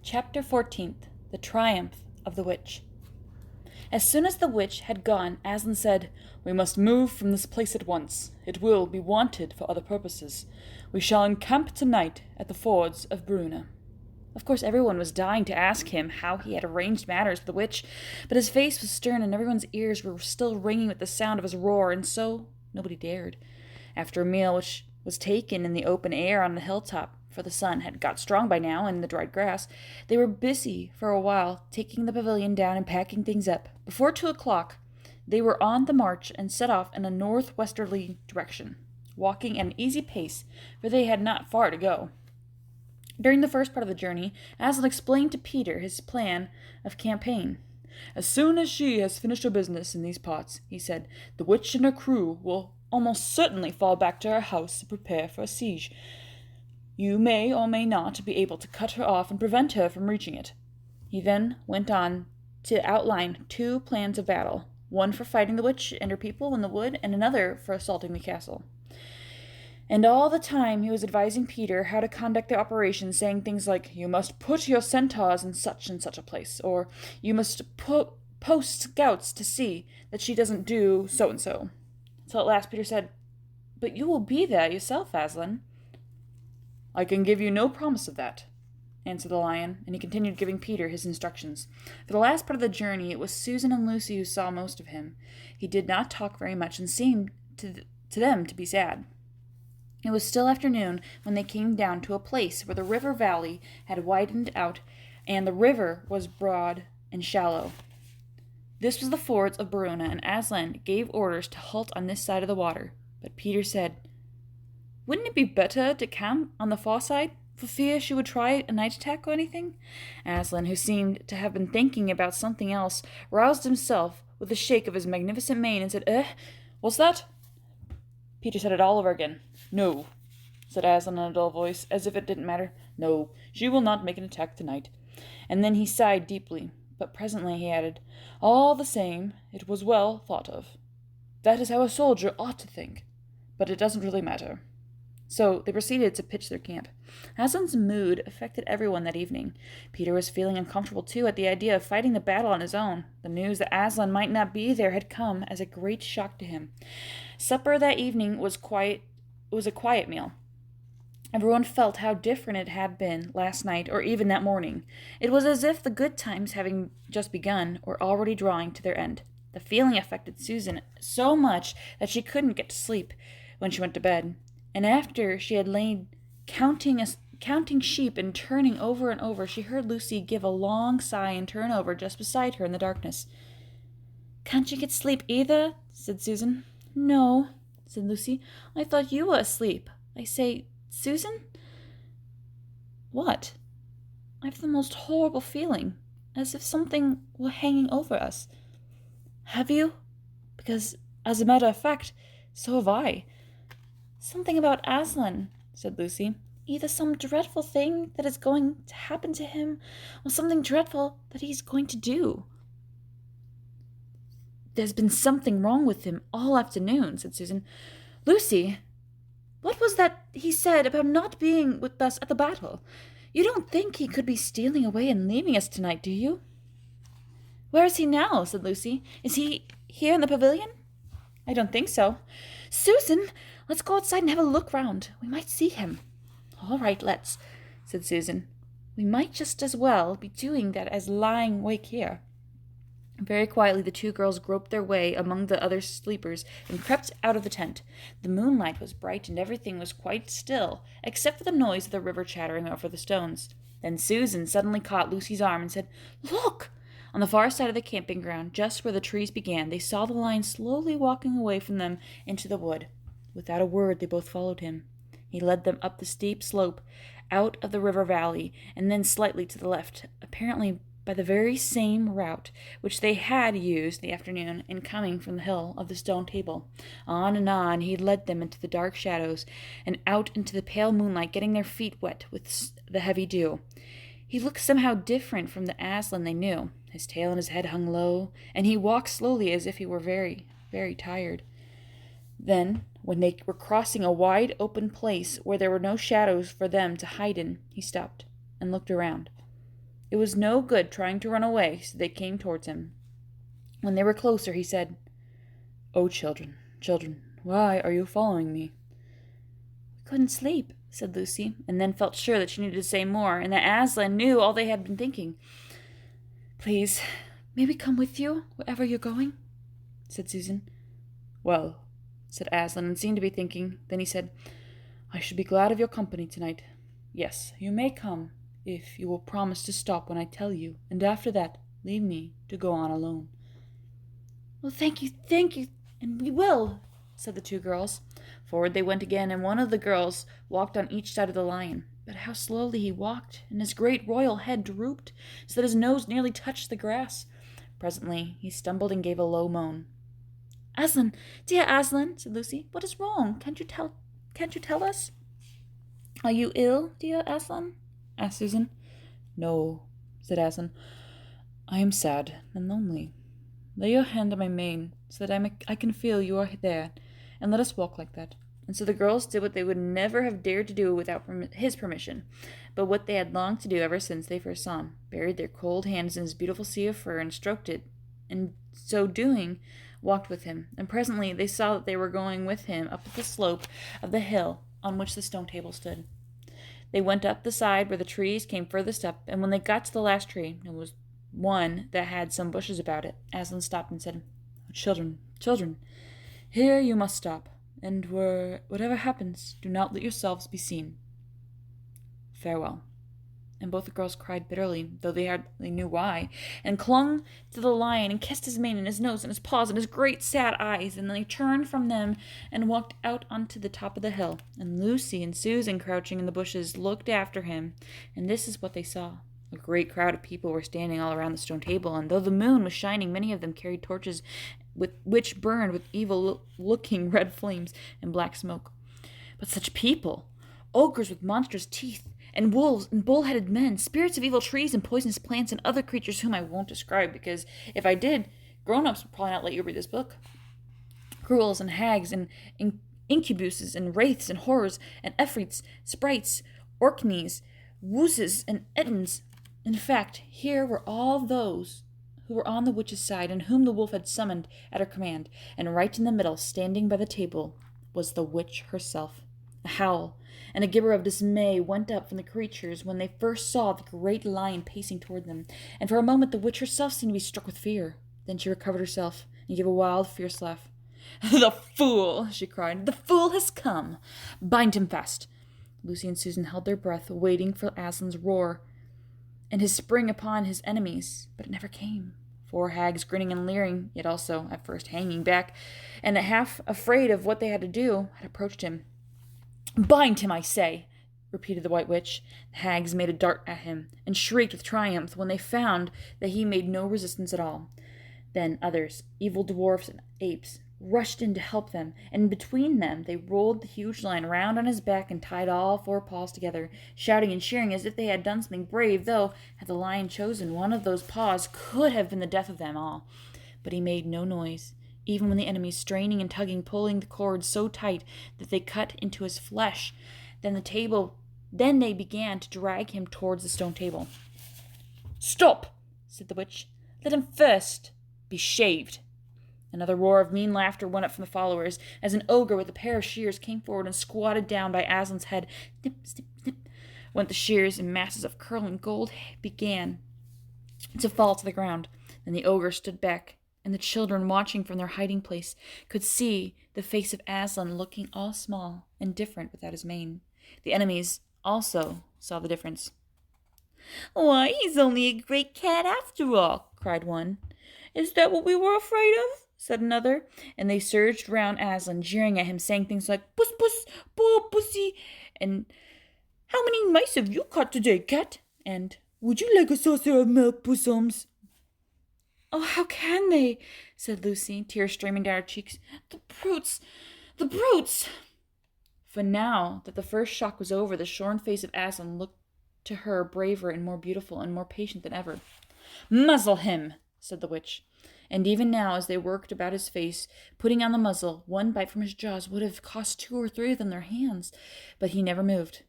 Chapter 14th. The Triumph of the Witch. As soon as the witch had gone, Aslan said, "We must move from this place at once. It will be wanted for other purposes. We shall encamp tonight at the fords of Bruna." Of course, everyone was dying to ask him how he had arranged matters with the witch, but his face was stern and everyone's ears were still ringing with the sound of his roar, and so nobody dared. After a meal which was taken in the open air on the hilltop, for the sun had got strong by now in the dried grass, they were busy for a while, taking the pavilion down and packing things up. Before 2 o'clock, they were on the march and set off in a northwesterly direction, walking at an easy pace, for they had not far to go. During the first part of the journey, Aslan explained to Peter his plan of campaign. "As soon as she has finished her business in these parts," he said, "the witch and her crew will almost certainly fall back to her house to prepare for a siege. You may or may not be able to cut her off and prevent her from reaching it." He then went on to outline 2 plans of battle, one for fighting the witch and her people in the wood, and another for assaulting the castle. And all the time he was advising Peter how to conduct the operation, saying things like, "You must put your centaurs in such and such a place," or "You must post scouts to see that she doesn't do so and so." Till at last Peter said, "But you will be there yourself, Aslan." "I can give you no promise of that," answered the lion, and he continued giving Peter his instructions. For the last part of the journey it was Susan and Lucy who saw most of him. He did not talk very much and seemed to them to be sad. It was still afternoon when they came down to a place where the river valley had widened out, and the river was broad and shallow. This was the fords of Bruna, and Aslan gave orders to halt on this side of the water. But Peter said, "Wouldn't it be better to camp on the far side, for fear she would try a night attack or anything?" Aslan, who seemed to have been thinking about something else, roused himself with a shake of his magnificent mane and said, What's that?" Peter said it all over again. "No," said Aslan in a dull voice, as if it didn't matter. "No, she will not make an attack tonight." And then he sighed deeply, but presently he added, "All the same, it was well thought of. That is how a soldier ought to think, but it doesn't really matter." So they proceeded to pitch their camp. Aslan's mood affected everyone that evening. Peter was feeling uncomfortable, too, at the idea of fighting the battle on his own. The news that Aslan might not be there had come as a great shock to him. Supper that evening was a quiet meal. Everyone felt how different it had been last night or even that morning. It was as if the good times, having just begun, were already drawing to their end. The feeling affected Susan so much that she couldn't get to sleep when she went to bed. And after she had lain counting sheep and turning over and over, she heard Lucy give a long sigh and turn over just beside her in the darkness. "Can't you get sleep either?" said Susan. "No," said Lucy. "I thought you were asleep. I say, Susan?" "What?" "I've the most horrible feeling, as if something were hanging over us." "Have you? Because, as a matter of fact, so have I." "Something about Aslan," said Lucy. "Either some dreadful thing that is going to happen to him, or something dreadful that he's going to do." "There's been something wrong with him all afternoon," said Susan. "Lucy, what was that he said about not being with us at the battle? You don't think he could be stealing away and leaving us tonight, do you?" "Where is he now?" said Lucy. "Is he here in the pavilion?" "I don't think so." "Susan, let's go outside and have a look round. We might see him." "All right, let's," said Susan. "We might just as well be doing that as lying awake here." Very quietly the 2 girls groped their way among the other sleepers and crept out of the tent. The moonlight was bright and everything was quite still, except for the noise of the river chattering over the stones. Then Susan suddenly caught Lucy's arm and said, "Look!" On the far side of the camping ground, just where the trees began, they saw the lion slowly walking away from them into the wood. Without a word, they both followed him. He led them up the steep slope, out of the river valley, and then slightly to the left, apparently by the very same route which they had used the afternoon in coming from the hill of the stone table. On and on he led them into the dark shadows, and out into the pale moonlight, getting their feet wet with the heavy dew. He looked somehow different from the Aslan they knew. His tail and his head hung low, and he walked slowly as if he were very, very tired. Then, when they were crossing a wide open place where there were no shadows for them to hide in, he stopped and looked around. It was no good trying to run away, so they came towards him. When they were closer, he said, "Oh, children, children, why are you following me?" "We couldn't sleep," said Lucy, and then felt sure that she needed to say more, and that Aslan knew all they had been thinking. "Please, may we come with you, wherever you're going?" said Susan. "Well," said Aslan, and seemed to be thinking. Then he said, "I should be glad of your company tonight. Yes, you may come, if you will promise to stop when I tell you, and after that leave me to go on alone." "Well, thank you, and we will," said the two girls. Forward they went again, and one of the girls walked on each side of the lion. But how slowly he walked, and his great royal head drooped, so that his nose nearly touched the grass. Presently he stumbled and gave a low moan. "Aslan, dear Aslan," said Lucy, "what is wrong? Can't you tell us?" "Are you ill, dear Aslan?" asked Susan. "No," said Aslan. "I am sad and lonely. Lay your hand on my mane, so that I can feel you are there, and let us walk like that." And so the girls did what they would never have dared to do without his permission, but what they had longed to do ever since they first saw him, buried their cold hands in his beautiful sea of fur and stroked it, and so doing walked with him. And presently they saw that they were going with him up the slope of the hill on which the stone table stood. They went up the side where the trees came furthest up, and when they got to the last tree, it was one that had some bushes about it, Aslan stopped and said, Children, here you must stop, and whatever happens, do not let yourselves be seen. Farewell." And both the girls cried bitterly, though they hardly knew why, and clung to the lion and kissed his mane and his nose and his paws and his great sad eyes, and then they turned from them and walked out onto the top of the hill, and Lucy and Susan, crouching in the bushes, looked after him, and this is what they saw. A great crowd of people were standing all around the stone table, and though the moon was shining, many of them carried torches which burned with evil-looking red flames and black smoke. But such people! Ogres with monstrous teeth, and wolves and bull-headed men, spirits of evil trees and poisonous plants, and other creatures whom I won't describe, because if I did, grown-ups would probably not let you read this book. Ghouls and hags and incubuses and wraiths and horrors and efreets, sprites, orkneys, wooses and ettins. In fact, here were all those who were on the witch's side, and whom the wolf had summoned at her command, and right in the middle, standing by the table, was the witch herself. A howl and a gibber of dismay went up from the creatures when they first saw the great lion pacing toward them, and for a moment the witch herself seemed to be struck with fear. Then she recovered herself, and gave a wild, fierce laugh. "The fool!" she cried. "The fool has come! Bind him fast!" Lucy and Susan held their breath, waiting for Aslan's roar and his spring upon his enemies, but it never came. 4 hags, grinning and leering, yet also, at first, hanging back, and half afraid of what they had to do, had approached him. "Bind him, I say!" repeated the White Witch. The hags made a dart at him, and shrieked with triumph when they found that he made no resistance at all. Then others, evil dwarfs and apes, rushed in to help them, and between them they rolled the huge lion round on his back and tied all 4 paws together, shouting and cheering as if they had done something brave, though, had the lion chosen one of those paws, could have been the death of them all. But he made no noise, even when the enemies, straining and tugging, pulling the cords so tight that they cut into his flesh. Then they began to drag him towards the stone table. "Stop!" said the witch. "Let him first be shaved." Another roar of mean laughter went up from the followers, as an ogre with a pair of shears came forward and squatted down by Aslan's head. Snip, snip, snip, went the shears, and masses of curling gold began to fall to the ground. Then the ogre stood back, and the children, watching from their hiding place, could see the face of Aslan looking all small and different without his mane. The enemies also saw the difference. "Why, he's only a great cat after all," cried one. "Is that what we were afraid of?" said another, and they surged round Aslan, jeering at him, saying things like, "Puss, puss, poor pussy," and "How many mice have you caught today, cat?" and "Would you like a saucer of milk, pussums?" "Oh, how can they?" said Lucy, tears streaming down her cheeks. The brutes! The brutes!" For now that the first shock was over, the shorn face of Aslan looked to her braver and more beautiful and more patient than ever. "Muzzle him," said the witch. And even now, as they worked about his face, putting on the muzzle, one bite from his jaws would have cost 2 or 3 of them their hands, but he never moved.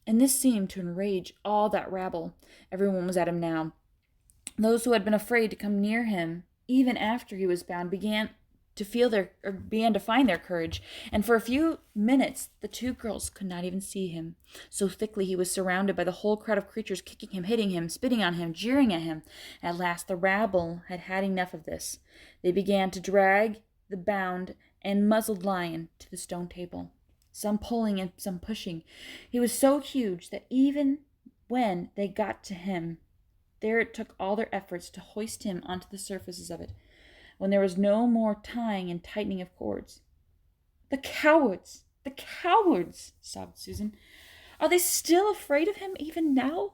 and this seemed to enrage all that rabble. Everyone was at him now. Those who had been afraid to come near him, even after he was bound, began to find their courage, and for a few minutes the two girls could not even see him. So thickly he was surrounded by the whole crowd of creatures, kicking him, hitting him, spitting on him, jeering at him. At last the rabble had had enough of this. They began to drag the bound and muzzled lion to the stone table, some pulling and some pushing. He was so huge that even when they got to him, there it took all their efforts to hoist him onto the surfaces of it, when there was no more tying and tightening of cords. "The cowards! The cowards!" sobbed Susan. "Are they still afraid of him even now?"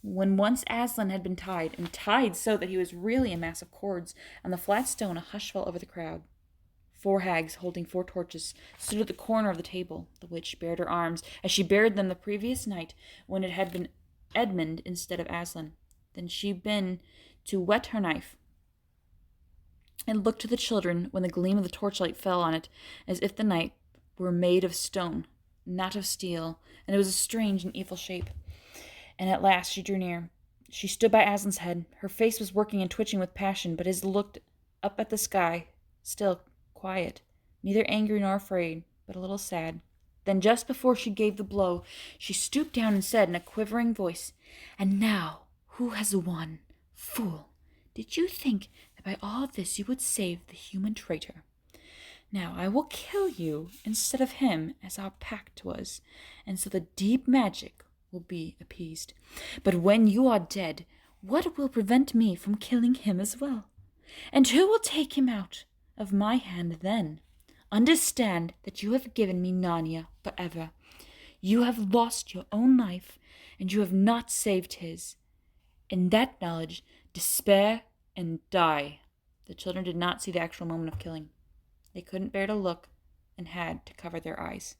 When once Aslan had been tied, and tied so that he was really a mass of cords, on the flat stone a hush fell over the crowd. 4 hags, holding 4 torches, stood at the corner of the table. The witch bared her arms, as she bared them the previous night, when it had been Edmund instead of Aslan. Then she bent to whet her knife, and looked to the children when the gleam of the torchlight fell on it, as if the knife were made of stone, not of steel, and it was a strange and evil shape. And at last she drew near. She stood by Aslan's head. Her face was working and twitching with passion, but his looked up at the sky, still quiet, neither angry nor afraid, but a little sad. Then, just before she gave the blow, she stooped down and said in a quivering voice, "And now, who has won? Fool! Did you think that by all this you would save the human traitor? Now I will kill you instead of him, as our pact was, and so the deep magic will be appeased. But when you are dead, what will prevent me from killing him as well? And who will take him out of my hand then? Understand that you have given me Narnia forever. You have lost your own life, and you have not saved his. In that knowledge, despair and die." The children did not see the actual moment of killing. They couldn't bear to look, and had to cover their eyes.